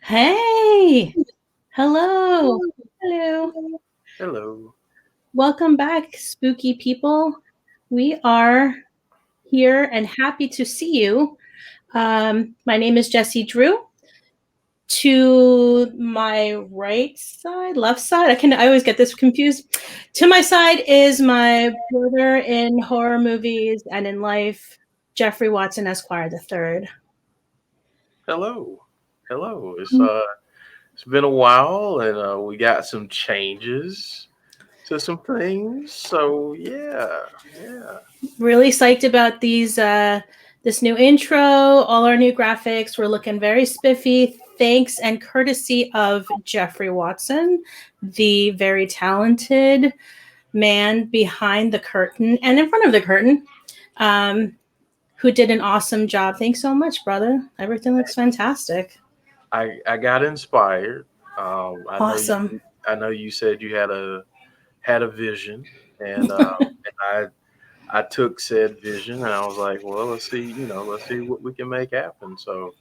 Hey, hello. Hello. Hello. Welcome back, spooky people. We are here and happy to see you. My name is Jessie Drew. To my right side, left side, I always get this confused. To my side is my brother in horror movies and in life, Jeffrey Watson Esquire the third. Hello. Hello. It's been a while and we got some changes to some things. So yeah. Yeah. Really psyched about this new intro, all our new graphics. We're looking very spiffy. Thanks and courtesy of Jeffrey Watson, the very talented man behind the curtain and in front of the curtain, um, who did an awesome job. Thanks so much, brother. Everything looks fantastic. I got inspired. I know Awesome. you said you had a vision and I took said vision and I was like, well, let's see what we can make happen. So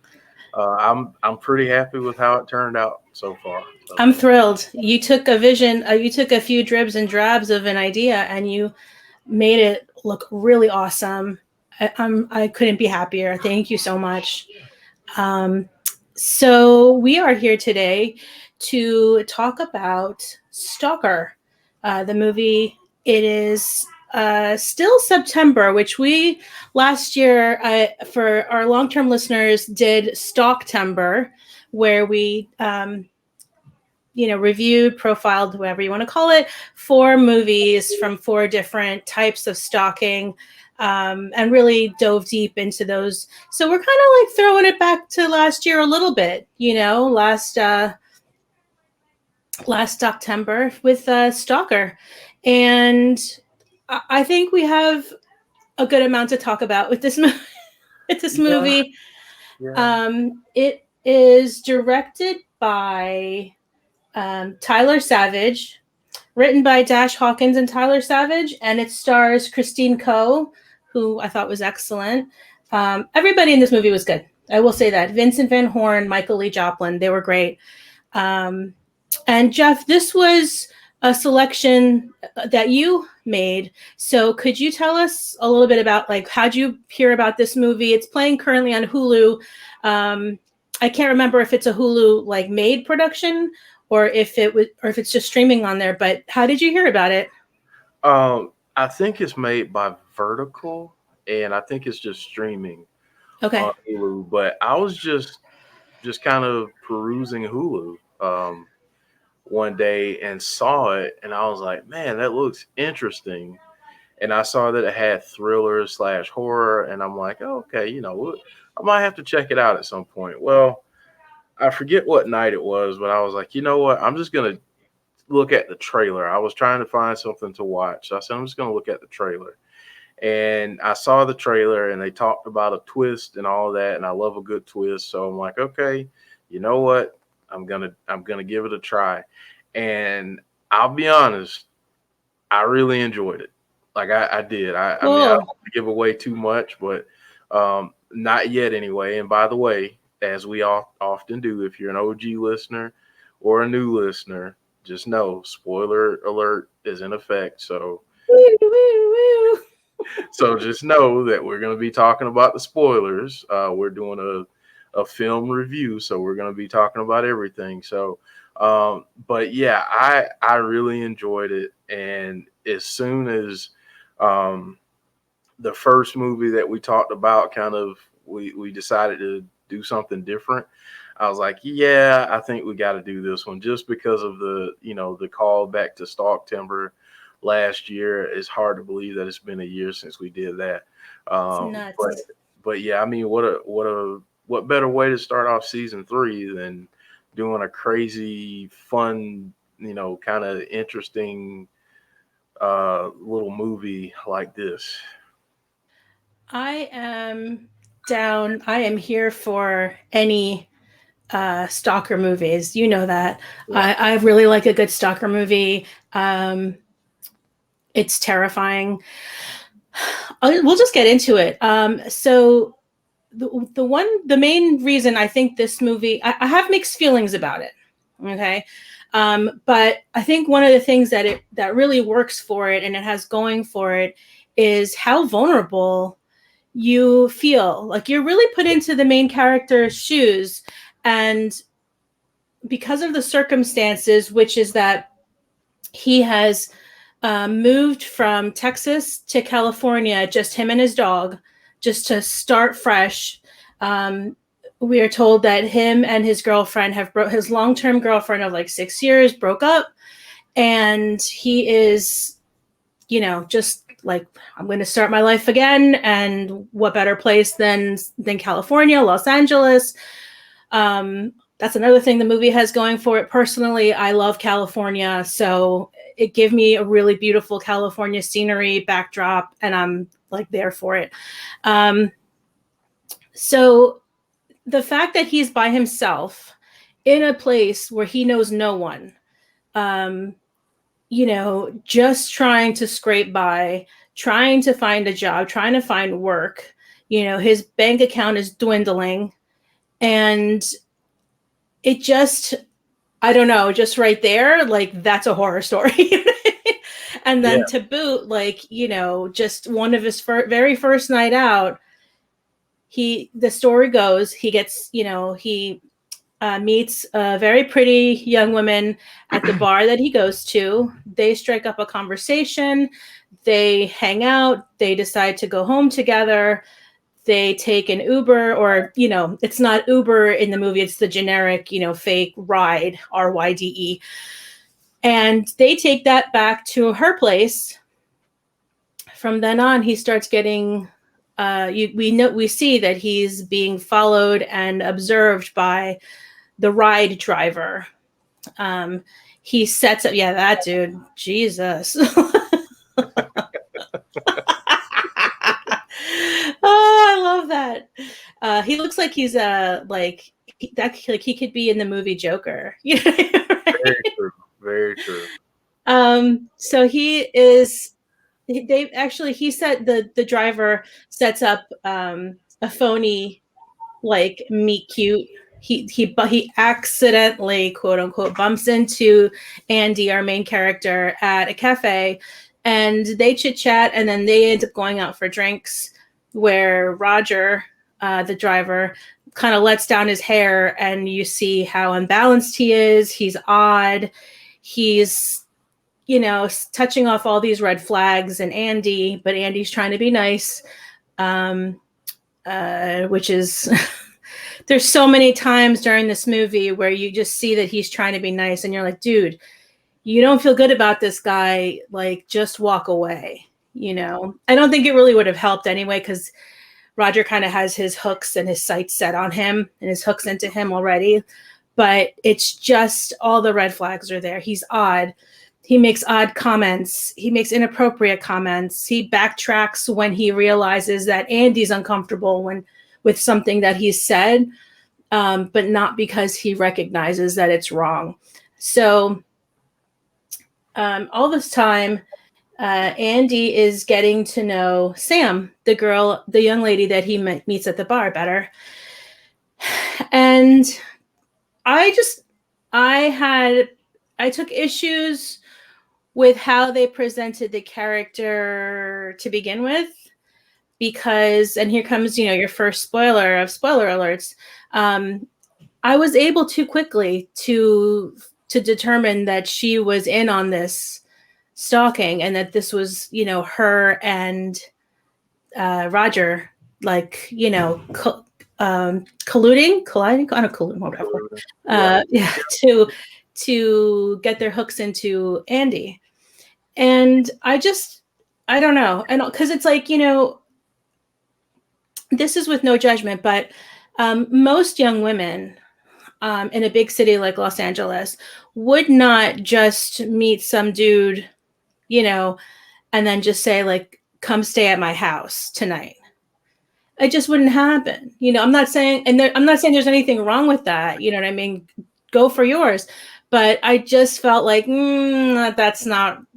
I'm pretty happy with how it turned out so far. So I'm thrilled. You took a vision, you took a few dribs and drabs of an idea and you made it look really awesome. I couldn't be happier. Thank you so much. Um, so we are here today to talk about Stalker, the movie. It is still September, which we last year for our long-term listeners did Stalktember, where we reviewed, profiled, whatever you want to call it, 4 movies from 4 different types of stalking, and really dove deep into those. So we're kind of like throwing it back to last year a little bit, last September with Stalker, and I think we have a good amount to talk about with this with this yeah, movie. yeah. It is directed by Tyler Savage, written by Dash Hawkins and Tyler Savage, and it stars Christine Coe, who I thought was excellent. Everybody in this movie was good. I will say that. Vincent Van Horn, Michael Lee Joplin, they were great. Um, and Jeff, this was a selection that you made. So could you tell us a little bit about like how'd you hear about this movie? It's playing currently on Hulu. I can't remember if it's a Hulu like made production or if it's just streaming on there. But how did you hear about it? I think it's made by Vertical, and I think it's just streaming Okay. on Hulu. But I was just kind of perusing Hulu one day and saw it, and I was like, man, that looks interesting. And I saw that it had thriller slash horror, and I'm like, oh, okay, I might have to check it out at some point. Well, I forget what night it was, but I was like, you know what? I'm just gonna look at the trailer. I was trying to find something to watch. So I said, I'm just gonna look at the trailer. And I saw the trailer and they talked about a twist and all of that, and I love a good twist. So I'm like, okay, you know what? I'm gonna give it a try. And I'll be honest, I really enjoyed it. Like I did. I mean, I don't Cool. want to give away too much, but not yet anyway. And by the way, as we often do, if you're an OG listener or a new listener, just know spoiler alert is in effect. Woo, woo, woo. So just know that we're going to be talking about the spoilers. We're doing a film review, so we're going to be talking about everything. But yeah, I really enjoyed it, and as soon as um, the first movie that we talked about, kind of we decided to do something different. I was like, yeah, I think we got to do this one just because of the call back to Stalk Timber last year. It's hard to believe that it's been a year since we did that. It's Um, but nuts. but yeah, I mean, what better way to start off season three than doing a crazy, fun, kind of interesting little movie like this. I am down. I am here for any stalker movies. You know that. Yeah. I really like a good stalker movie. Um, it's terrifying. We'll just get into it. So the main reason I think this movie, I have mixed feelings about it. Okay. But I think one of the things that really works for it and it has going for it is how vulnerable you feel. Like you're really put into the main character's shoes. And because of the circumstances, which is that he has moved from Texas to California, just him and his dog, just to start fresh. We are told that him and his girlfriend his long-term girlfriend of like 6 years broke up, and he is, just like, I'm going to start my life again, and what better place than California, Los Angeles. That's another thing the movie has going for it. Personally, I love California, so it gave me a really beautiful California scenery backdrop, and I'm like there for it. So the fact that he's by himself in a place where he knows no one, just trying to scrape by, trying to find a job, trying to find work, his bank account is dwindling, and it just, I don't know, just right there, like that's a horror story. And then to boot, like, just one of his very first night out, the story goes, he gets, he meets a very pretty young woman at the bar that he goes to. They strike up a conversation. They hang out. They decide to go home together. They take an Uber, or, it's not Uber in the movie. It's the generic, fake ride, RYDE. And they take that back to her place. From then on, he starts getting, we see that he's being followed and observed by the ride driver. He sets up, that dude, Jesus. Oh, I love that. He looks like he's he could be in the movie Joker. Right? Very true. Very true. So he said the driver sets up a phony like meet cute. He accidentally, quote unquote, bumps into Andy, our main character, at a cafe, and they chit chat, and then they end up going out for drinks, where Roger, the driver, kind of lets down his hair, and you see how unbalanced he is. He's odd. He's, touching off all these red flags in Andy, but Andy's trying to be nice, which is there's so many times during this movie where you just see that he's trying to be nice, and you're like, dude, you don't feel good about this guy, like, just walk away. I don't think it really would have helped anyway, because Roger kind of has his hooks and his sights set on him, and his hooks into him already. But it's just all the red flags are there. He's odd. He makes odd comments. He makes inappropriate comments. He backtracks when he realizes that Andy's uncomfortable with something that he's said, but not because he recognizes that it's wrong. So all this time, Andy is getting to know Sam, the young lady that he meets at the bar, better. And I took issues with how they presented the character to begin with, because, and here comes, your first spoiler of spoiler alerts. I was able too quickly to determine that she was in on this stalking, and that this was, her and Roger, like, colluding, to get their hooks into Andy. And I don't know. And because it's like, this is with no judgment, but most young women in a big city like Los Angeles would not just meet some dude, and then just say, like, come stay at my house tonight. It just wouldn't happen. I'm not saying there's anything wrong with that. You know what I mean? Go for yours. But I just felt like,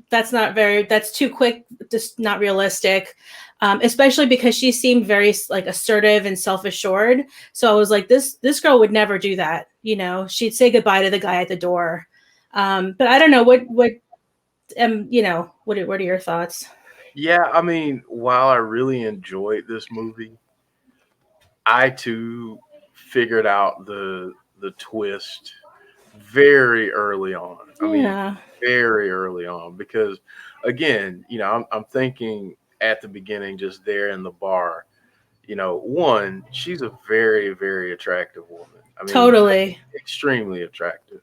that's too quick, just not realistic. especially because she seemed very like assertive and self-assured. So I was like, this girl would never do that. She'd say goodbye to the guy at the door. But I don't know what are your thoughts? Yeah, I mean, while I really enjoyed this movie, I too figured out the twist very early on. I mean, Yeah. very early on because again, I'm thinking at the beginning just there in the bar, one, she's a very, very attractive woman. I mean, Totally. extremely attractive.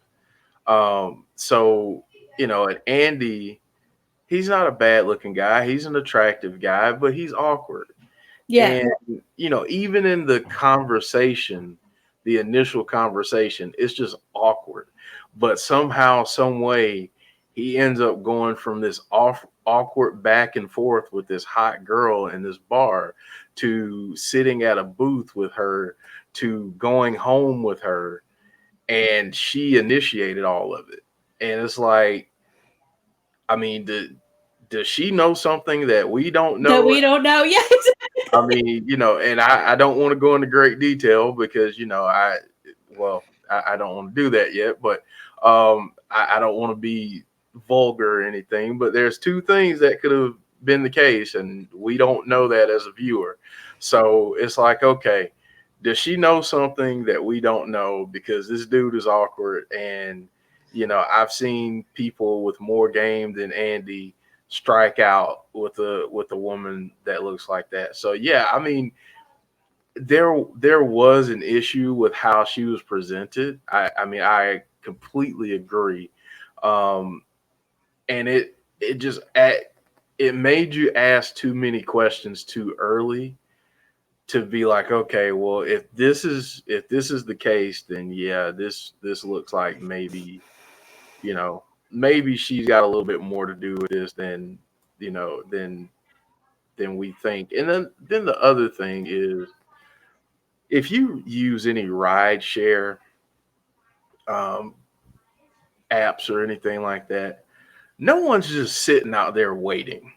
So, and Andy, he's not a bad looking guy. He's an attractive guy, but he's awkward. Yeah. And, even in the conversation, the initial conversation, it's just awkward. But somehow, some way, he ends up going from this awkward back and forth with this hot girl in this bar to sitting at a booth with her to going home with her. And she initiated all of it. And it's like, I mean, does she know something that we don't That know? we don't know. Yes. I mean, and I don't want to go into great detail because, I don't want to do that yet, but I don't want to be vulgar or anything. But there's two things that could have been the case, and we don't know that as a viewer. So it's like, okay, does she know something that we don't know? Because this dude is awkward, and I've seen people with more game than Andy strike out with a woman that looks like that. So yeah, I mean, there was an issue with how she was presented. I mean, I completely agree. Um, and it just it made you ask too many questions too early to be like, okay, well, if this is the case, then yeah, this looks like maybe she's got a little bit more to do with this than you know than than we think. And then the other thing is, if you use any ride share um, apps or anything like that, no one's just sitting out there waiting,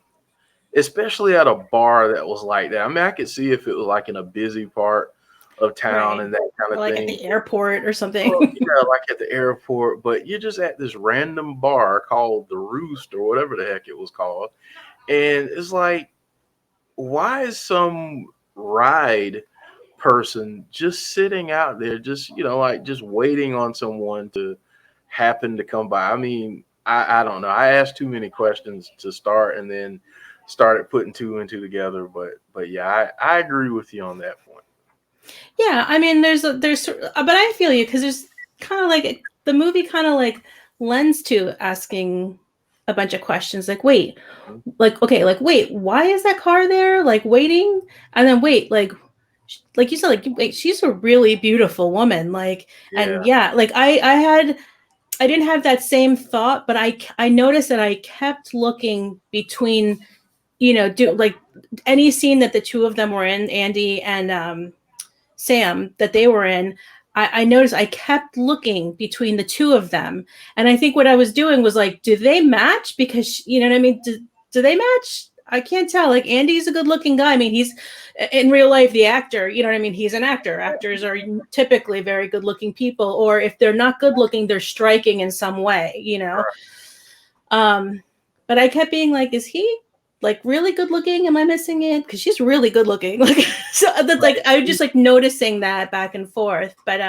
especially at a bar that was like that. I mean, I could see if it was like in a busy part of town Right. and that kind Or of like at thing. the airport or Well, something. yeah, like at the airport, but you're just at this random bar called the Roost or whatever the heck it was called. And it's like, why is some ride person just sitting out there, just like just waiting on someone to happen to come by? I mean, I don't know. I asked too many questions to start, and then started putting two and two together. But yeah, I agree with you on that point. Yeah, I mean, but I feel you because there's kind of like the movie kind of like lends to asking a bunch of questions. Like, wait, Mhm. like okay, like wait, why is that car there? Like waiting, and then wait, like you said, like wait, she's a really beautiful woman. Like, and Yeah, yeah, like I didn't have that same thought, but I noticed that I kept looking between do like any scene that the two of them were in, Andy and Sam, that they were in. I noticed I kept looking between the two of them, and I think what I was doing was like, do they match? Because you know what I mean. Do they match? I can't tell. Like Andy's a good-looking guy. I mean, he's in real life the actor. You know what I mean? He's an actor. Actors are typically very good-looking people, or if they're not good-looking, they're striking in some way. Um, but I kept being like, is he like really good looking? Am I missing it? Because she's really good looking. Like so that's like I was she's, just like noticing that back and forth. But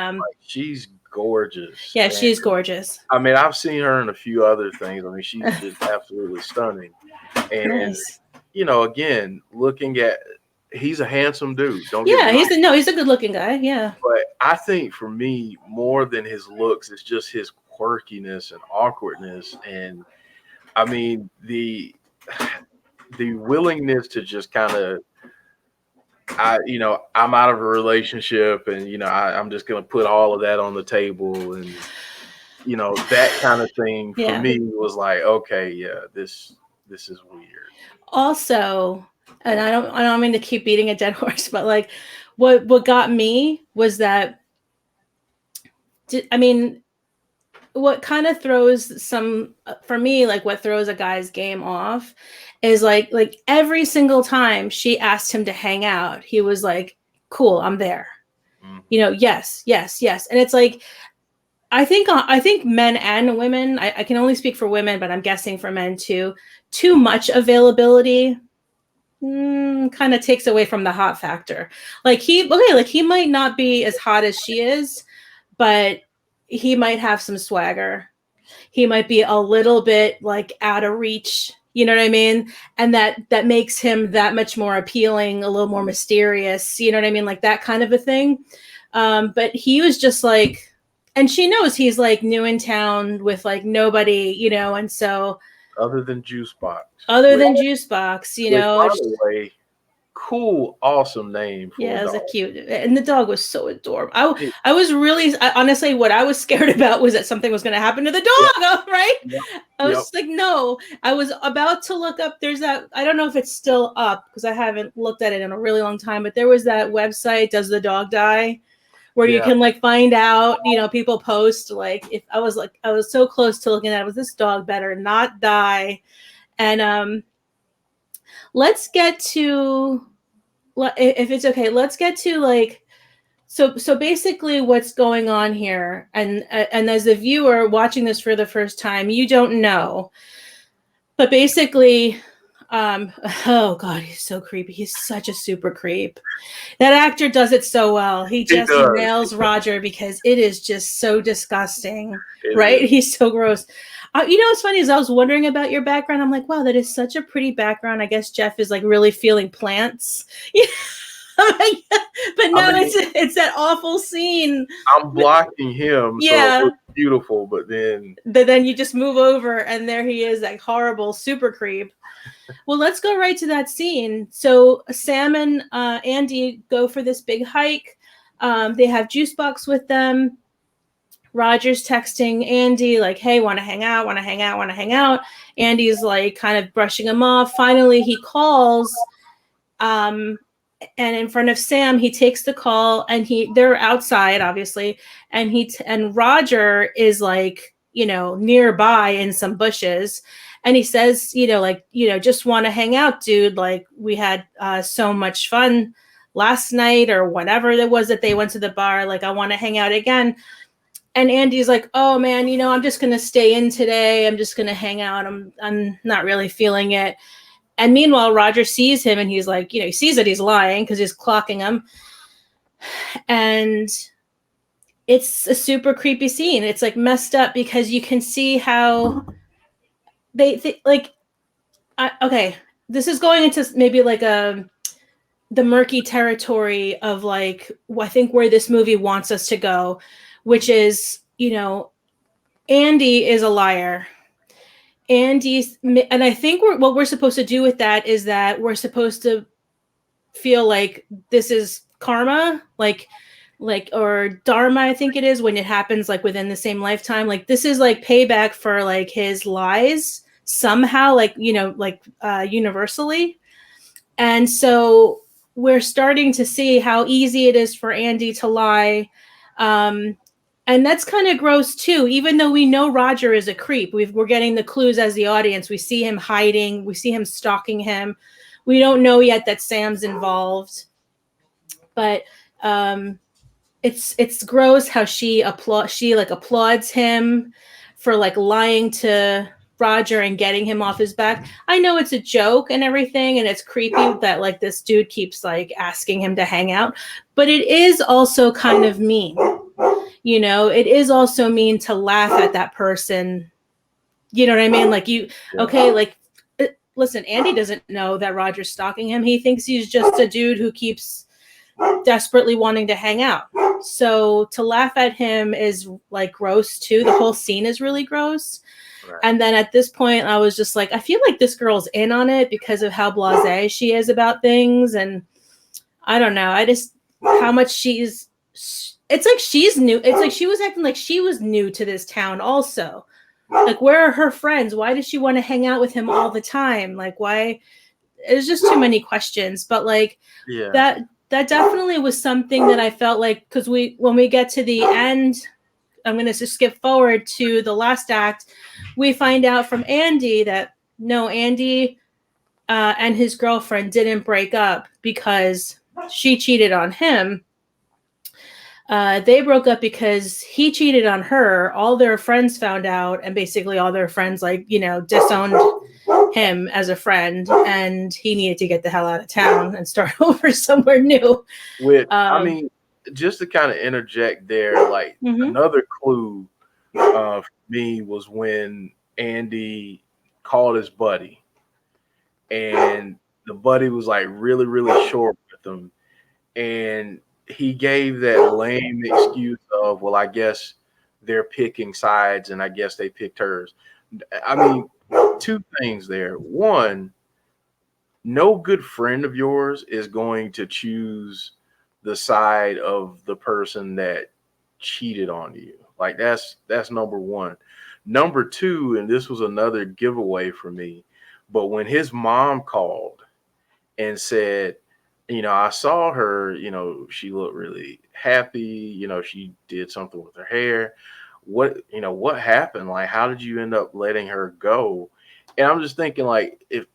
she's gorgeous, yeah, and she's gorgeous. I mean, I've seen her in a few other things. I mean, she's just absolutely stunning. And Nice. again, looking at, he's a handsome dude. Don't get me Yeah, wrong. he's a good looking guy. Yeah. But I think for me, more than his looks, it's just his quirkiness and awkwardness. And I mean, the willingness to just kind of, I'm out of a relationship, and I'm just gonna put all of that on the table, and that kind of thing for Yeah. me was like, okay, yeah, this is weird. Also, and I don't mean to keep beating a dead horse, but like what got me was that I mean what kind of throws some, for me, like what throws a guy's game off is like every single time she asked him to hang out, he was like, cool, I'm there. Mhm. You know, yes, yes, yes. And it's like, I think men and women, I can only speak for women, but I'm guessing for men too, too much availability kind of takes away from the hot factor. Like he might not be as hot as she is, but he might have some swagger. He might be a little bit like out of reach, you know what I mean? And that makes him that much more appealing, a little more mysterious, you know what I mean? Like that kind of a thing. But he was just like, and she knows he's like new in town with like nobody, you know, and so Other than Juice Box. other than Juice Box, you Which, know, by the way, cool, awesome name for yeah, a it was a dog. cute, and the dog was so adorable. I was really, honestly, what I was scared about was that something was going to happen to the dog, right? Yep. I was just like, no. I was about to look up, there's that, I don't know if it's still up because I haven't looked at it in a really long time, but there was that website, Does the Dog Die? Where you can like find out, you know, people post like, if I was so close to looking at it, was this dog better not die? And let's get to, if it's okay, let's get to like, so basically what's going on here, and as the viewer watching this for the first time, you don't know, but basically, oh god, he's so creepy. He's such a super creep. That actor does it so well. He just nails Roger because it is just so disgusting, right? He's so gross. You know what's funny is I was wondering about your background. I'm like, wow, that is such a pretty background. I guess Jeff is like really feeling plants. But no, it's that awful scene. I'm blocking him, so it looks beautiful, but then you just move over and there he is, that horrible super creep. Well, let's go right to that scene. So Sam and Andy go for this big hike. They have Juice Box with them. Roger's texting Andy like, hey, want to hang out, want to hang out, want to hang out. Andy's like kind of brushing him off. Finally, he calls. And in front of Sam, he takes the call, and they're outside, obviously, and Roger is like, you know, nearby in some bushes, and he says, you know, like, you know, just want to hang out, dude. Like we had so much fun last night or whatever it was that they went to the bar. Like I want to hang out again. And Andy's like, oh man, you know, I'm just gonna stay in today. I'm just gonna hang out. I'm not really feeling it. And meanwhile, Roger sees him and he's like, you know, he sees that he's lying because he's clocking him. And it's a super creepy scene. It's like messed up because you can see how they like, okay, this is going into maybe like the murky territory of like, I think where this movie wants us to go, which is, you know, Andy is a liar. And I think what we're supposed to do with that is that we're supposed to feel like this is karma, like or dharma, I think it is, when it happens like within the same lifetime. Like this is like payback for like his lies somehow, like, you know, like universally. And so we're starting to see how easy it is for Andy to lie. And that's kind of gross too, even though we know Roger is a creep. We're getting the clues as the audience. We see him hiding. We see him stalking him. We don't know yet that Sam's involved. But it's gross how she applauds him for like lying to Roger and getting him off his back. I know it's a joke and everything, and it's creepy that like this dude keeps like asking him to hang out, but it is also kind of mean. You know, it is also mean to laugh at that person. You know what I mean? Like okay, like listen, Andy doesn't know that Roger's stalking him. He thinks he's just a dude who keeps desperately wanting to hang out. So to laugh at him is like gross too. The whole scene is really gross. Right. And then at this point, I was just like, I feel like this girl's in on it because of how blasé she is about things. And I don't know. I just, how much it's like she's new. It's like she was acting like she was new to this town also. Like, where are her friends? Why does she want to hang out with him all the time? Like, why? It's just too many questions. But like that definitely was something that I felt like, because when we get to the end, I'm going to just skip forward to the last act. We find out from Andy that no, Andy and his girlfriend didn't break up because she cheated on him. They broke up because he cheated on her. All their friends found out, and basically all their friends, like, you know, disowned him as a friend, and he needed to get the hell out of town and start over somewhere new. Which, I mean, just to kind of interject there, like another clue for me was when Andy called his buddy, and the buddy was like really, really short with him, and he gave that lame excuse of, well, I guess they're picking sides, and I guess they picked hers. I mean, two things there. One, no good friend of yours is going to choose the side of the person that cheated on you. Like that's number one. Number two, and this was another giveaway for me, but when his mom called and said, you know, I saw her, you know, she looked really happy, you know, she did something with her hair. What, you know, what happened? Like, how did you end up letting her go? And I'm just thinking, like, if,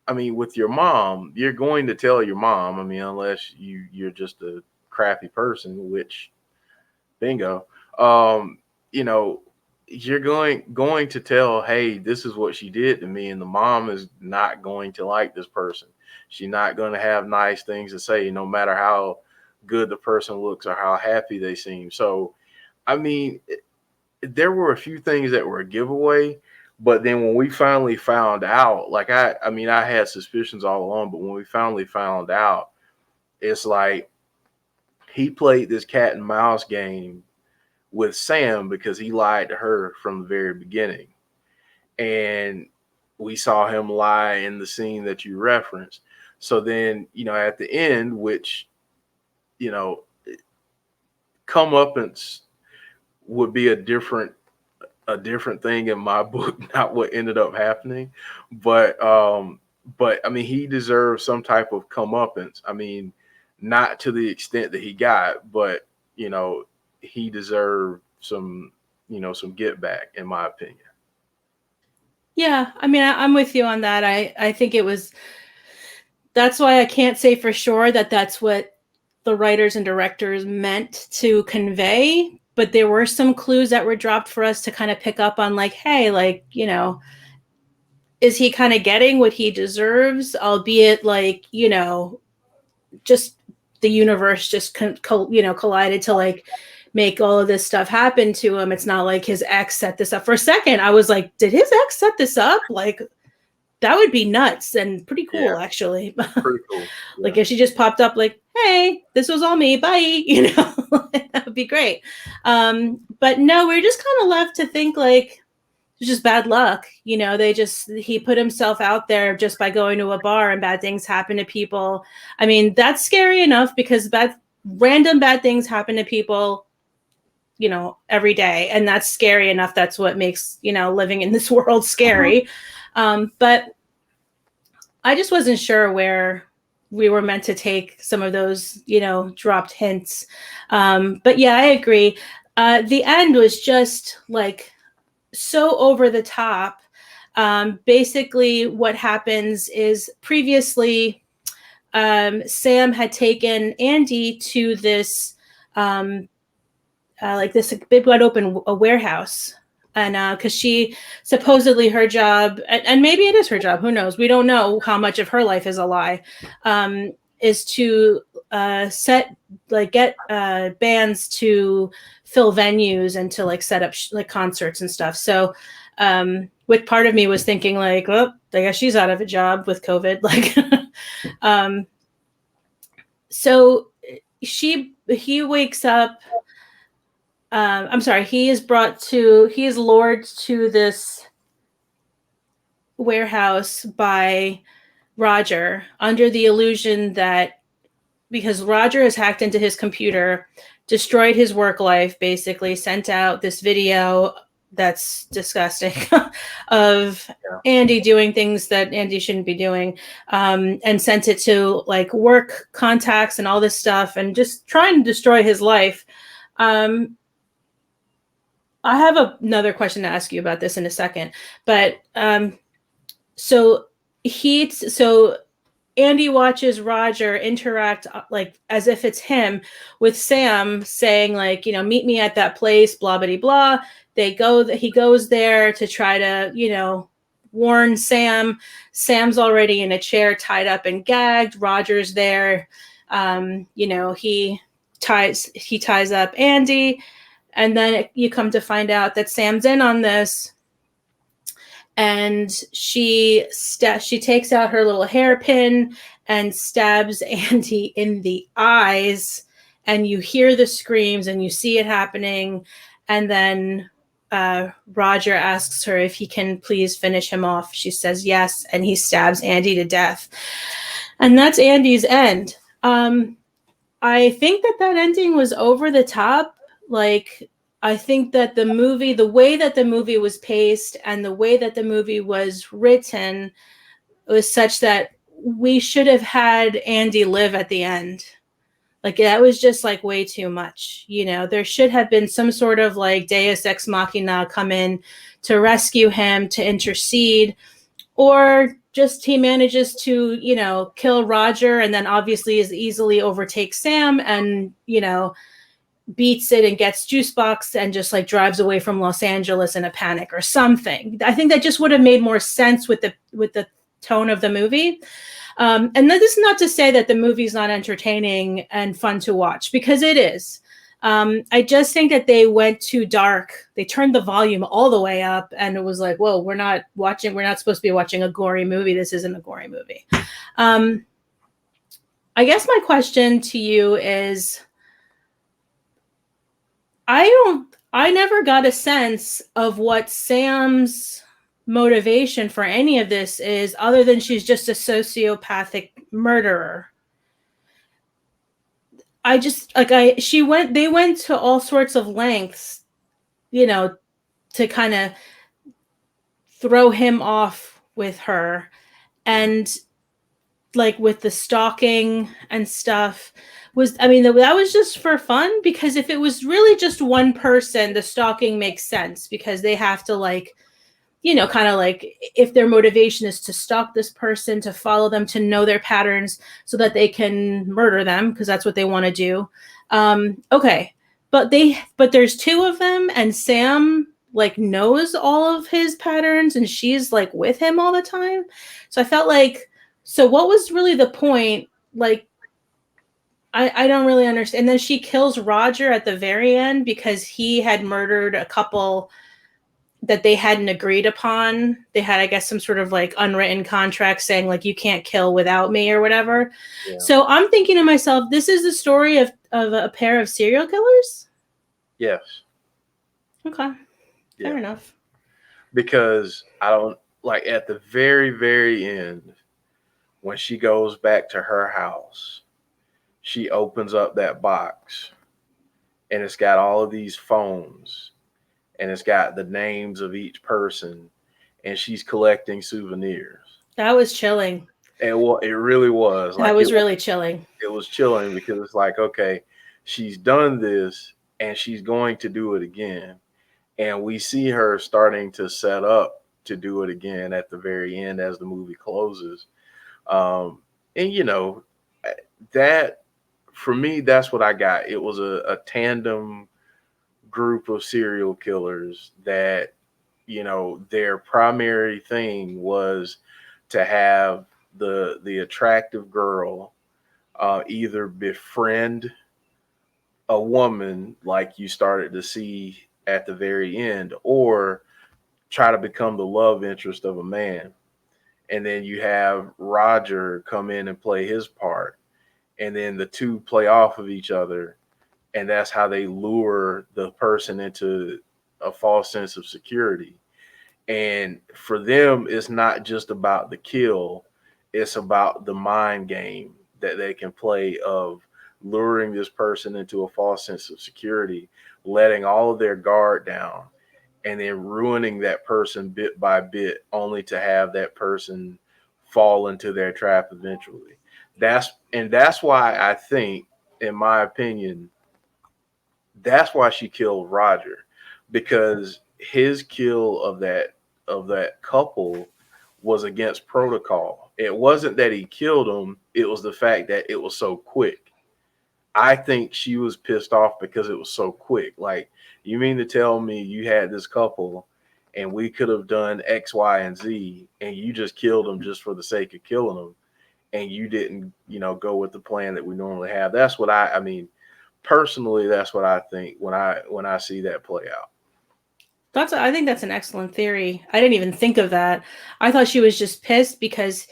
I mean, with your mom, you're going to tell your mom. I mean, unless you're just a crappy person, which bingo. You know, you're going to tell, hey, this is what she did to me, and the mom is not going to like this person. She's not going to have nice things to say, no matter how good the person looks or how happy they seem. So, I mean, there were a few things that were a giveaway. But then when we finally found out, like I mean, I had suspicions all along, but when we finally found out, it's like he played this cat and mouse game with Sam because he lied to her from the very beginning. And we saw him lie in the scene that you referenced. So then, you know, at the end, which, you know, comeuppance would be a different thing in my book, not what ended up happening. But I mean, he deserves some type of comeuppance. I mean, not to the extent that he got, but you know, he deserved some, you know, some get back, in my opinion. Yeah, I mean, I'm with you on that. I think it was. That's why I can't say for sure that that's what the writers and directors meant to convey. But there were some clues that were dropped for us to kind of pick up on, like, hey, like, you know, is he kind of getting what he deserves? Albeit, like, you know, just the universe just collided to like make all of this stuff happen to him. It's not like his ex set this up. For a second, I was like, did his ex set this up? Like, that would be nuts and pretty cool, actually. Pretty cool. Like if she just popped up like, hey, this was all me, bye, you know, that would be great. But no, we're just kind of left to think like it's just bad luck. You know, he put himself out there just by going to a bar and bad things happen to people. I mean, that's scary enough because random bad things happen to people, you know, every day. And that's scary enough. That's what makes, you know, living in this world scary. But I just wasn't sure where we were meant to take some of those, you know, dropped hints. But yeah, I agree. The end was just like so over the top. Basically, what happens is previously, Sam had taken Andy to this, like this big wide open a warehouse. And because she supposedly her job, and maybe it is her job, who knows? We don't know how much of her life is a lie, is to get bands to fill venues and to like set up like concerts and stuff. So what part of me was thinking like, well, I guess she's out of a job with COVID. Like, so he wakes up. I'm sorry, he is lured to this warehouse by Roger under the illusion that because Roger has hacked into his computer, destroyed his work life, basically sent out this video that's disgusting of Andy doing things that Andy shouldn't be doing, and sent it to like work contacts and all this stuff and just trying to destroy his life. I have another question to ask you about this in a second, but so so Andy watches Roger interact like as if it's him with Sam saying like, you know, meet me at that place, blah, blah, blah. He goes there to try to, you know, warn Sam. Sam's already in a chair tied up and gagged. Roger's there. You know, he ties up Andy. And then you come to find out that Sam's in on this, and she takes out her little hairpin and stabs Andy in the eyes, and you hear the screams and you see it happening, and then Roger asks her if he can please finish him off. She says yes, and he stabs Andy to death, and that's Andy's end. I think that ending was over the top. Like, I think that the movie, the way that the movie was paced and the way that the movie was written was such that we should have had Andy live at the end. Like, that was just like way too much. You know, there should have been some sort of like Deus Ex Machina come in to rescue him, to intercede, or just he manages to, you know, kill Roger and then obviously is easily overtakes Sam and, you know, beats it and gets juice boxed and just like drives away from Los Angeles in a panic or something. I think that just would have made more sense with the tone of the movie. And this is not to say that the movie's not entertaining and fun to watch, because it is. I just think that they went too dark. They turned the volume all the way up, and it was like, whoa, we're not supposed to be watching a gory movie. This isn't a gory movie. I guess my question to you is, I never got a sense of what Sam's motivation for any of this is, other than she's just a sociopathic murderer. They went to all sorts of lengths, you know, to kind of throw him off with her, and like with the stalking and stuff that was just for fun, because if it was really just one person, the stalking makes sense because they have to, like, you know, kind of like, if their motivation is to stalk this person, to follow them, to know their patterns so that they can murder them because that's what they want to do. Okay. But there's two of them, and Sam like knows all of his patterns and she's like with him all the time. So I felt like, so what was really the point? Like, I don't really understand. And then she kills Roger at the very end because he had murdered a couple that they hadn't agreed upon. They had, I guess, some sort of like unwritten contract saying like, you can't kill without me or whatever. Yeah. So I'm thinking to myself, this is the story of a pair of serial killers? Yes. Okay. Fair enough. Because I don't, like, at the very, very end, when she goes back to her house, she opens up that box and it's got all of these phones and it's got the names of each person, and she's collecting souvenirs. That was chilling. And well, it really was. That was really chilling. It was chilling because it's like, okay, she's done this and she's going to do it again. And we see her starting to set up to do it again at the very end as the movie closes. And, you know, that, for me, that's what I got. It was a tandem group of serial killers that, you know, their primary thing was to have the attractive girl either befriend a woman like you started to see at the very end, or try to become the love interest of a man. And then you have Roger come in and play his part, and then the two play off of each other, and that's how they lure the person into a false sense of security. And for them, it's not just about the kill, it's about the mind game that they can play of luring this person into a false sense of security, letting all of their guard down, and then ruining that person bit by bit, only to have that person fall into their trap eventually. That's why I think, in my opinion, that's why she killed Roger, because his kill of that couple was against protocol. It wasn't that he killed them, it was the fact that it was so quick. I think she was pissed off because it was so quick. Like, you mean to tell me you had this couple and we could have done X, Y, and Z and you just killed them just for the sake of killing them, and you didn't, go with the plan that we normally have. That's what I mean, personally, that's what I think when I see that play out. I think that's an excellent theory. I didn't even think of that. I thought she was just pissed because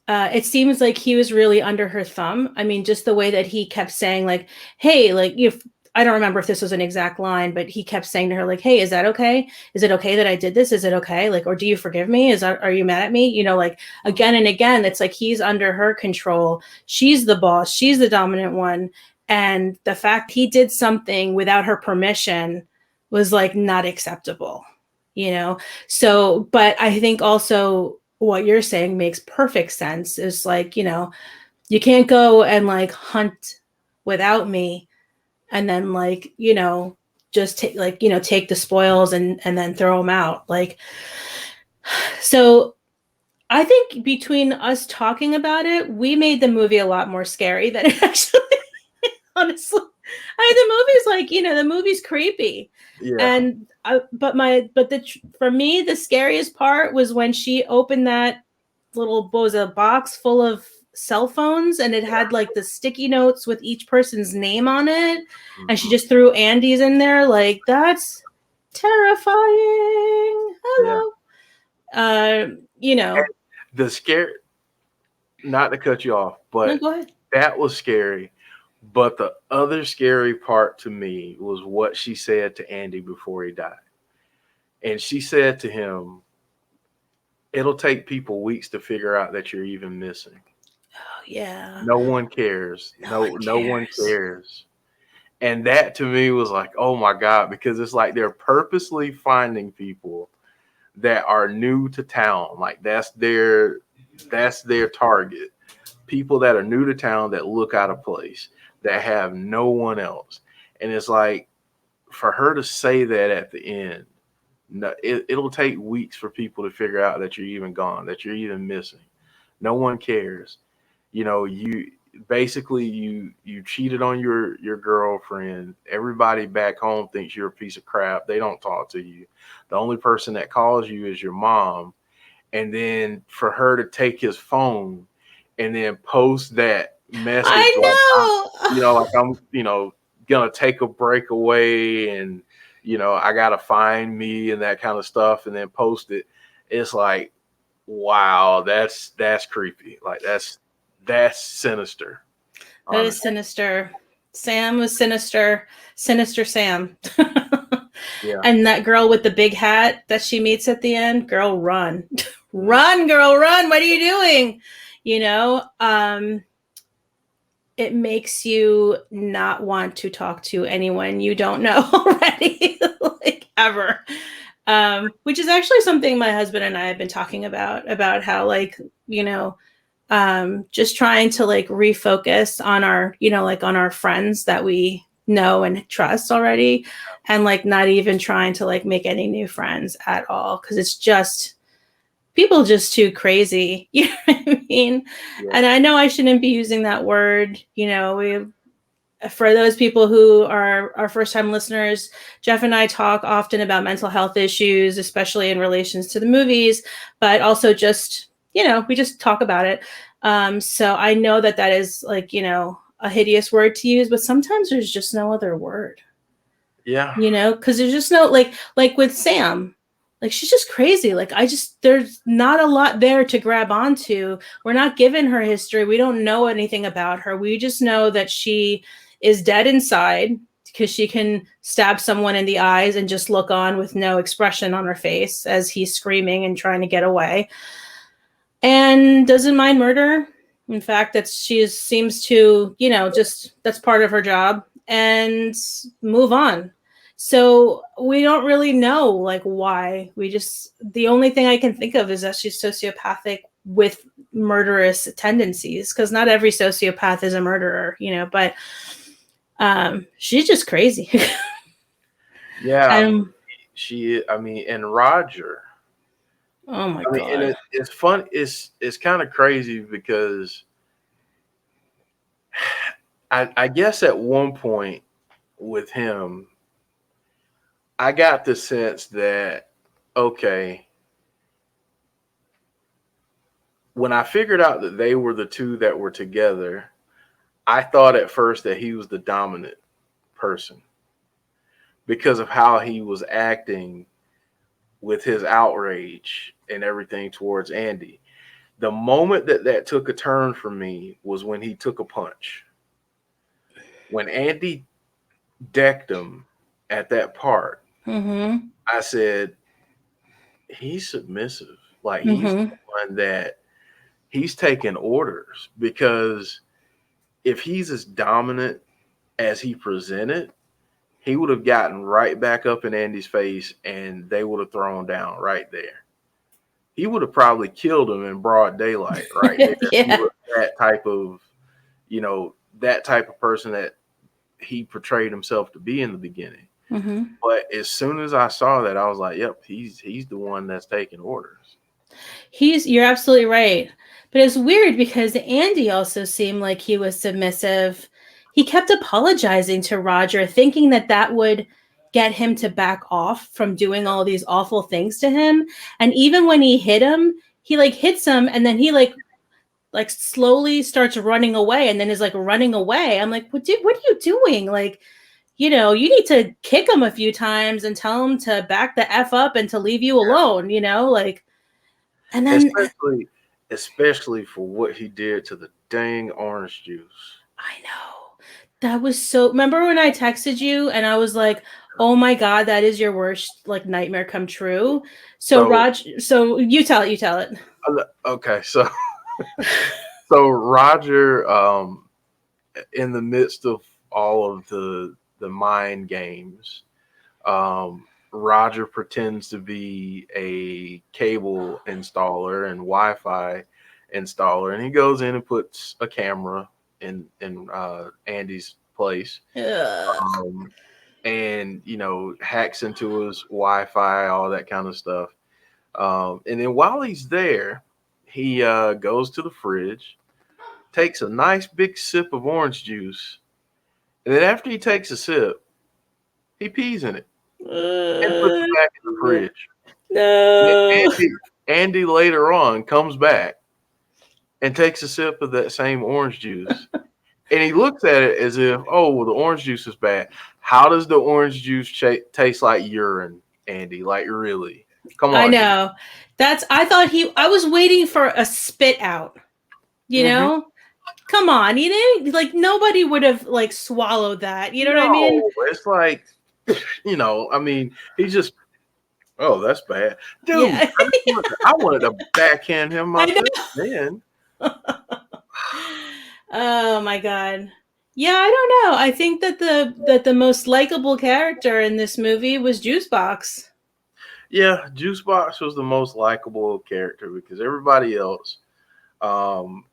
it seems like he was really under her thumb. I mean, just the way that he kept saying, like, hey, like, if I don't remember if this was an exact line, but he kept saying to her, like, hey, is that okay? Is it okay that I did this? Is it okay? Like, or do you forgive me? Are you mad at me? Like, again and again, it's like he's under her control. She's the boss. She's the dominant one. And the fact he did something without her permission was like not acceptable, So, but I think also what you're saying makes perfect sense. Is like, you can't go and like hunt without me and then like, just take the spoils and then throw them out. Like, so I think between us talking about it, we made the movie a lot more scary than it actually, honestly. The movie's like, the movie's creepy. Yeah. And for me, the scariest part was when she opened that box full of cell phones, and it had like the sticky notes with each person's name on it, and she just threw Andy's in there. Like, that's terrifying. Hello. And the scare, not to cut you off, but no, go ahead. That was scary. But the other scary part to me was what she said to Andy before he died. And she said to him, it'll take people weeks to figure out that you're even missing. Oh, yeah. No one cares. No one cares. And that to me was like, oh my God, because it's like they're purposely finding people that are new to town. Like that's their target. People that are new to town that look out of place, that have no one else. And it's like, for her to say that at the end, no, it'll take weeks for people to figure out that you're even gone, that you're even missing. No one cares. You basically you cheated on your girlfriend. Everybody back home thinks you're a piece of crap. They don't talk to you. The only person that calls you is your mom. And then for her to take his phone and then post that message, I know. like I'm gonna take a break away, and I gotta find me and that kind of stuff, and then post it. It's like, wow, that's creepy. Like that's sinister. That is sinister. Sam was sinister Sam. Yeah. And that girl with the big hat that she meets at the end, girl, run. Run, girl, run. What are you doing? It makes you not want to talk to anyone you don't know already, like ever. Which is actually something my husband and I have been talking about how, like, just trying to like refocus on our, like on our friends that we know and trust already, and like not even trying to like make any new friends at all, because it's just people just too crazy. You know what I mean? Yeah. And I know I shouldn't be using that word. For those people who are our first time listeners, Jeff and I talk often about mental health issues, especially in relations to the movies, but also just, we just talk about it. So I know that is like, a hideous word to use, but sometimes there's just no other word. Yeah. Because there's just no, like with Sam, like she's just crazy. Like there's not a lot there to grab onto. We're not given her history. We don't know anything about her. We just know that she is dead inside because she can stab someone in the eyes and just look on with no expression on her face as he's screaming and trying to get away, and doesn't mind murder. In fact, she seems to, just that's part of her job, and move on. So we don't really know like why. The only thing I can think of is that she's sociopathic with murderous tendencies, because not every sociopath is a murderer, but she's just crazy. Yeah. and Roger. Oh my I mean, and god. it's fun. It's kind of crazy because I guess at one point with him, I got the sense that okay, when I figured out that they were the two that were together, I thought at first that he was the dominant person because of how he was acting with his outrage and everything towards Andy. The moment that that took a turn for me was when he took a punch. When Andy decked him at that part, Mm-hmm. I said, he's submissive. Like he's the Mm-hmm. one that he's taking orders because if he's as dominant as he presented, he would have gotten right back up in Andy's face and they would have thrown down right there. He would have probably killed him in broad daylight right there. He Yeah. was that type of, that type of person that he portrayed himself to be in the beginning. Mm-hmm. But as soon as I saw that, I was like, "Yep, he's the one that's taking orders." You're absolutely right. But it's weird because Andy also seemed like he was submissive. He kept apologizing to Roger, thinking that that would get him to back off from doing all these awful things to him. And even when he hit him, he like hits him and then he like slowly starts running away and then is like running away. I'm like, what are you doing? Like, you need to kick him a few times and tell him to back the F up and to leave you alone, like and then Especially for what he did to the dang orange juice. I know. That was so. Remember when I texted you and I was like, "Oh my god, that is your worst like nightmare come true." So So Raj, so you tell it. You tell it. okay, so Roger, in the midst of all of the mind games, Roger pretends to be a cable installer and Wi-Fi installer, and he goes in and puts a camera in Andy's place, Ugh. um, and hacks into his Wi-Fi, all that kind of stuff. And then while he's there, he goes to the fridge, takes a nice big sip of orange juice, and then after he takes a sip, he pees in it and puts it back in the fridge. And No. Andy later on comes back and takes a sip of that same orange juice. And he looks at it as if, oh, well, the orange juice is bad. How does the orange juice taste like urine, Andy? Like, really? Come I on, dude. know. I was waiting for a spit out, you Mm-hmm. know? Come on. You didn't like nobody would have like swallowed that. You know what I mean? No, it's like, I mean, he just, oh, that's bad. Dude, Yeah. I wanted to backhand him I myself, man. Oh my god. Yeah, I don't know. I think that the most likable character in this movie was Juicebox. Yeah, Juicebox was the most likable character because everybody else, um,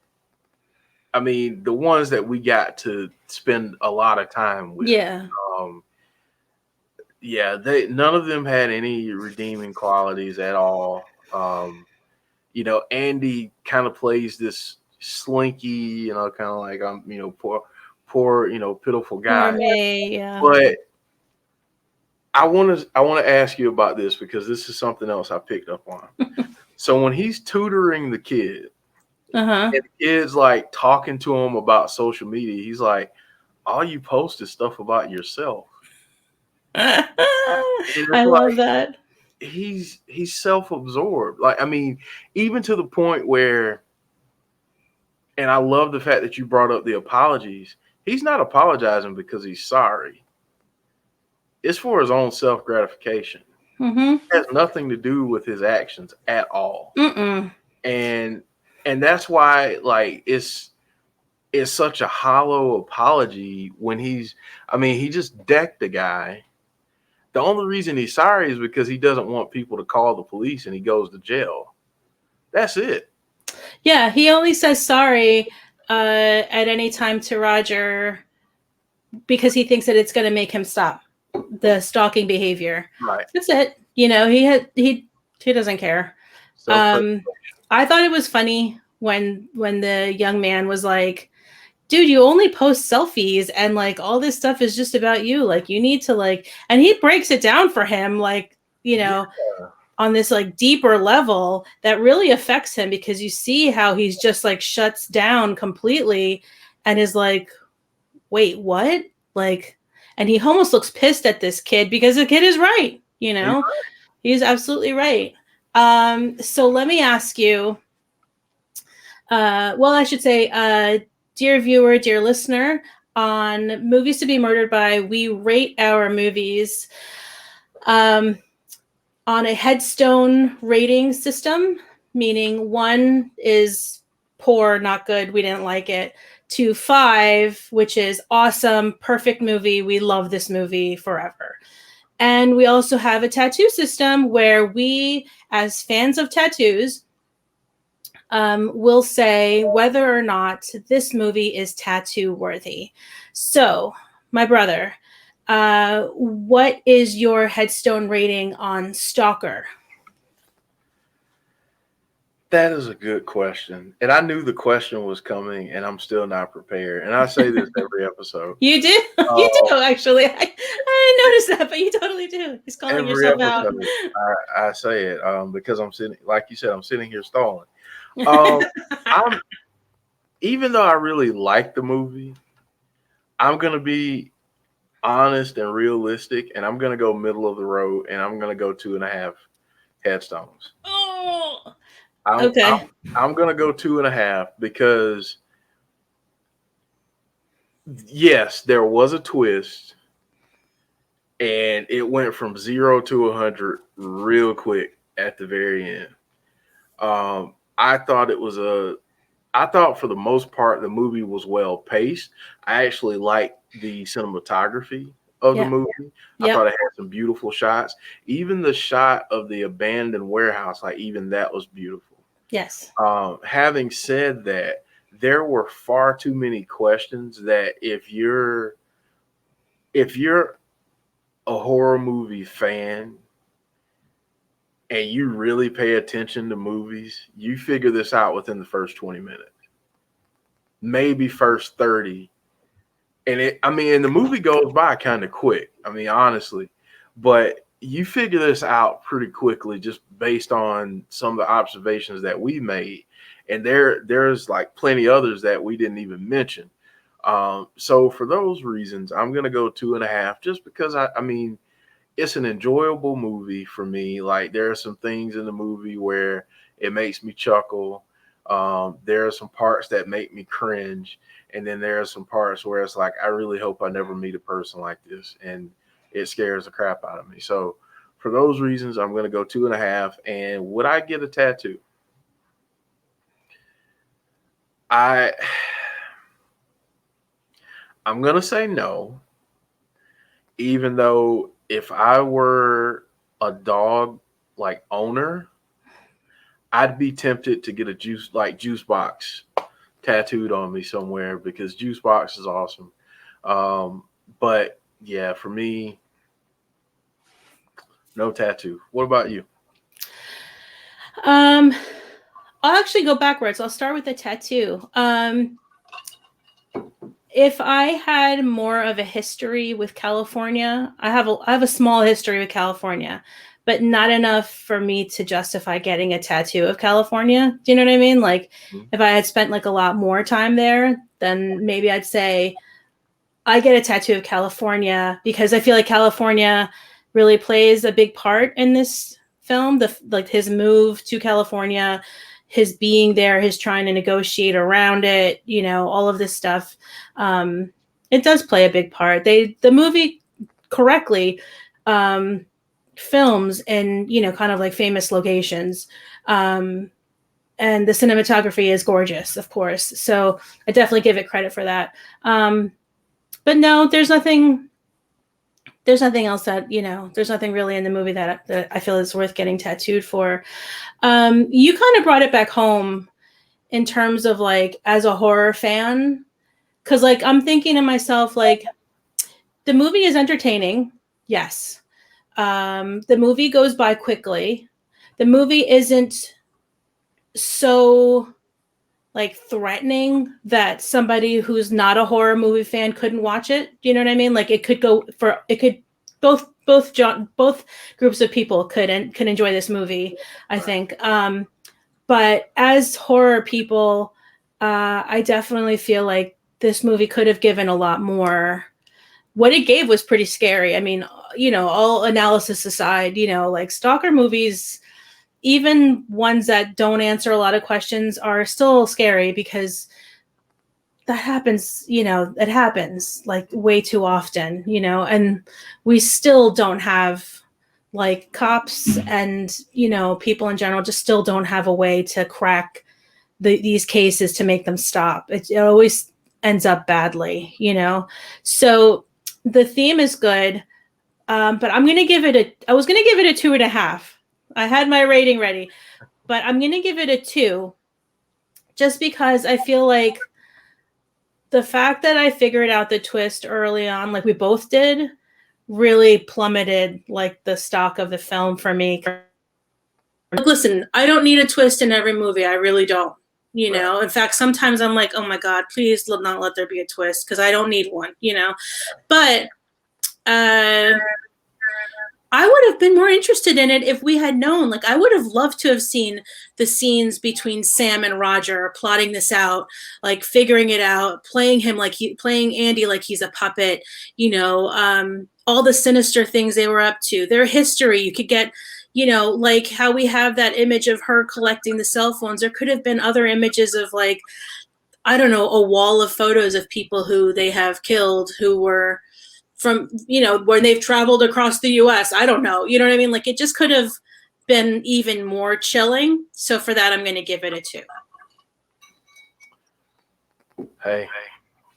I mean, the ones that we got to spend a lot of time with, Yeah. um, yeah, they none of them had any redeeming qualities at all. Andy kind of plays this slinky, kind of like I'm, poor, pitiful Poor guy. me, yeah. But I want to ask you about this because this is something else I picked up on. So when he's tutoring the kid, Uh-huh. and the kid's like talking to him about social media, he's like, all you post is stuff about yourself. And I it's love like that. he's self-absorbed. Like, I mean, even to the point where, and I love the fact that you brought up the apologies. He's not apologizing because he's sorry. It's for his own self-gratification. Mm-hmm. It has nothing to do with his actions at all. Mm-mm. And that's why like it's such a hollow apology when he just decked the guy. The only reason he's sorry is because he doesn't want people to call the police and he goes to jail. That's it. Yeah, he only says sorry at any time to Roger because he thinks that it's going to make him stop the stalking behavior. Right. That's it. You know, he doesn't care. I thought it was funny when the young man was like, dude, you only post selfies and like all this stuff is just about you. Like you need to like, and he breaks it down for him, like, you know, on this like deeper level that really affects him, because you see how he's just like shuts down completely and is like, wait, what? Like, and he almost looks pissed at this kid because the kid is right. You know, he's absolutely right. So let me ask you, well, I should say, dear viewer, dear listener, on Movies to Be Murdered By, we rate our movies on a headstone rating system, meaning 1 is poor, not good, we didn't like it, to 5, which is awesome, perfect movie, we love this movie forever. And we also have a tattoo system where we, as fans of tattoos, will say whether or not this movie is tattoo worthy. So, my brother, what is your headstone rating on Stalker? That is a good question. And I knew the question was coming, and I'm still not prepared. And I say this every episode. You do? You do, actually. I didn't notice that, but you totally do. He's calling yourself out. I say it because I'm sitting, like you said, I'm sitting here stalling. Even though I really like the movie, I'm going to be honest and realistic, and I'm going to go middle of the road, and I'm going to go 2.5 headstones. Oh, okay. I'm going to go 2.5 because, yes, there was a twist, and it went from 0 to 100 real quick at the very end. I thought for the most part the movie was well paced. I actually liked the cinematography of the movie. I thought it had some beautiful shots. Even the shot of the abandoned warehouse, like even that was beautiful. Yes. Having said that, there were far too many questions that if you're a horror movie fan and you really pay attention to movies, you figure this out within the first 20 minutes, maybe first 30. And the movie goes by kind of quick. I mean, honestly, but you figure this out pretty quickly just based on some of the observations that we made. And there's like plenty others that we didn't even mention. So for those reasons, I'm going to go 2.5 just because I mean, it's an enjoyable movie for me. Like there are some things in the movie where it makes me chuckle. There are some parts that make me cringe. And then there are some parts where it's like, I really hope I never meet a person like this. And it scares the crap out of me. So for those reasons, I'm going to go 2.5. And would I get a tattoo? I'm going to say no, even though if I were a dog like owner, I'd be tempted to get a juice box tattooed on me somewhere because juice box is awesome. But yeah, for me, no tattoo. What about you? I'll actually go backwards. I'll start with the tattoo. If I had more of a history with California, I have a small history with California, but not enough for me to justify getting a tattoo of California. Do you know what I mean? Like if I had spent like a lot more time there, then maybe I'd say I get a tattoo of California because I feel like California really plays a big part in this film. Like his move to California, his being there, his trying to negotiate around it, you know, all of this stuff. It does play a big part. The movie correctly films in, you know, kind of like famous locations. And the cinematography is gorgeous, of course. So I definitely give it credit for that. But no, there's nothing else that, you know, there's nothing really in the movie that I feel is worth getting tattooed for. You kind of brought it back home in terms of like, as a horror fan, because like, I'm thinking to myself, like, the movie is entertaining. Yes. The movie goes by quickly. The movie isn't so like threatening that somebody who's not a horror movie fan couldn't watch it. Do you know what I mean? Like it could both groups of people could enjoy this movie, I think. But as horror people, I definitely feel like this movie could have given a lot more. What it gave was pretty scary. I mean, all analysis aside, like Stalker movies, even ones that don't answer a lot of questions, are still scary because that happens, it happens like way too often, and we still don't have, like, cops and, people in general just still don't have a way to crack these cases to make them stop. It always ends up badly, So the theme is good, but I was going to give it a 2.5. I had my rating ready, but I'm going to give it a 2 just because I feel like the fact that I figured out the twist early on, like we both did, really plummeted like the stock of the film for me. Listen, I don't need a twist in every movie. I really don't. Right. In fact, sometimes I'm like, oh my God, please not let there be a twist because I don't need one, But I would have been more interested in it if we had known. Like, I would have loved to have seen the scenes between Sam and Roger plotting this out, like figuring it out, playing Andy like he's a puppet, all the sinister things they were up to, their history. You could get, like how we have that image of her collecting the cell phones. There could have been other images of, like, I don't know, a wall of photos of people who they have killed who were from, when they've traveled across the US. I don't know. You know what I mean? Like, it just could have been even more chilling. So for that, I'm going to give it a 2. Hey,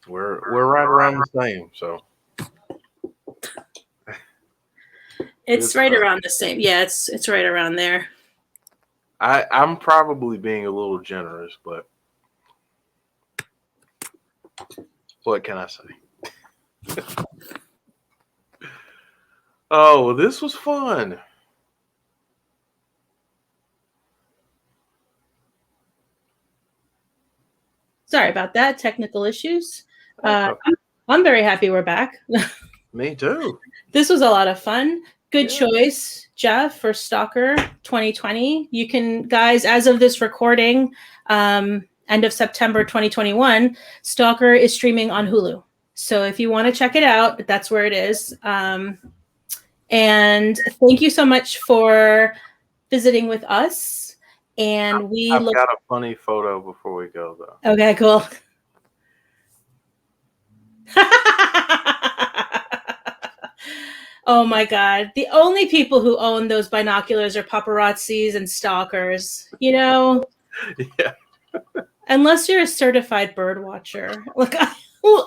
we're right around the same. So it's right around the same. Yeah, it's right around there. I'm probably being a little generous, but what can I say? Oh, well, this was fun. Sorry about that. Technical issues. I'm very happy we're back. Me too. This was a lot of fun. Good choice, Jeff, for Stalker 2020. You can, guys, as of this recording, end of September 2021, Stalker is streaming on Hulu. So if you want to check it out, that's where it is. And thank you so much for visiting with us. And I've got a funny photo before we go, though. Okay, cool. Oh my God. The only people who own those binoculars are paparazzis and stalkers, Yeah. Unless you're a certified bird watcher. Look,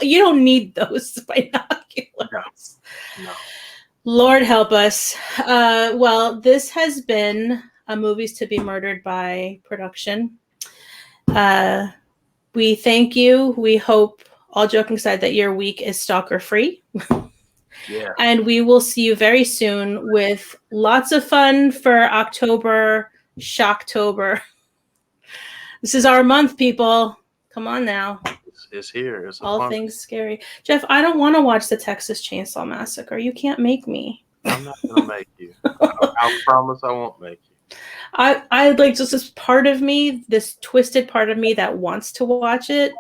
you don't need those binoculars. No. Lord help us. Well, this has been a Movies to be Murdered by production. We thank you. We hope, all joking aside, that your week is stalker free. Yeah. And we will see you very soon with lots of fun for October, Shocktober. This is our month, people. Come on now. It's here. It's all things scary. Jeff, I don't want to watch the Texas Chainsaw Massacre. You can't make me. I'm not going to make you. I promise I won't make you. I like just this part of me, this twisted part of me that wants to watch it.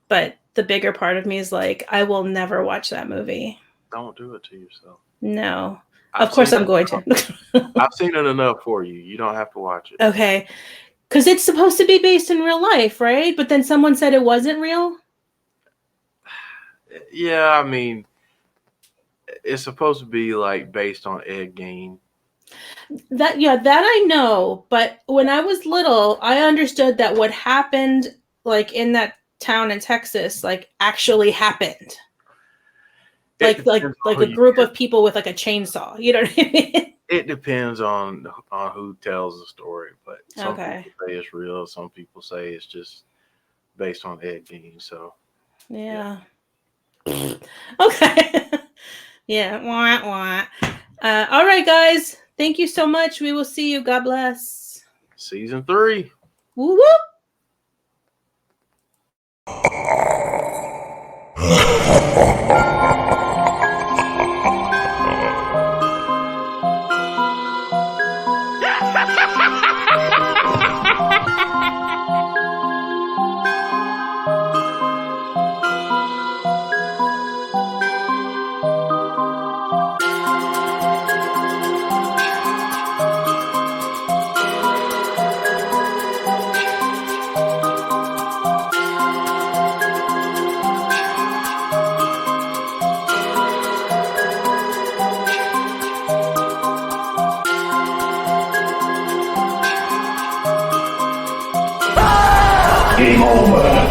But the bigger part of me is like, I will never watch that movie. Don't do it to yourself. No. Of course I'm going to. I've seen it enough for you. You don't have to watch it. Okay. Because it's supposed to be based in real life, right? But then someone said it wasn't real? Yeah, I mean, it's supposed to be like based on Ed Gein. That I know. But when I was little, I understood that what happened, like, in that town in Texas, like, actually happened. Like a group of people with like a chainsaw. You know what I mean? It depends on who tells the story, but some people say it's real. Some people say it's just based on Ed Gein. So yeah. Okay. Yeah. Wah, wah. All right, guys. Thank you so much. We will see you. God bless. Season 3. Woo woo. Game over.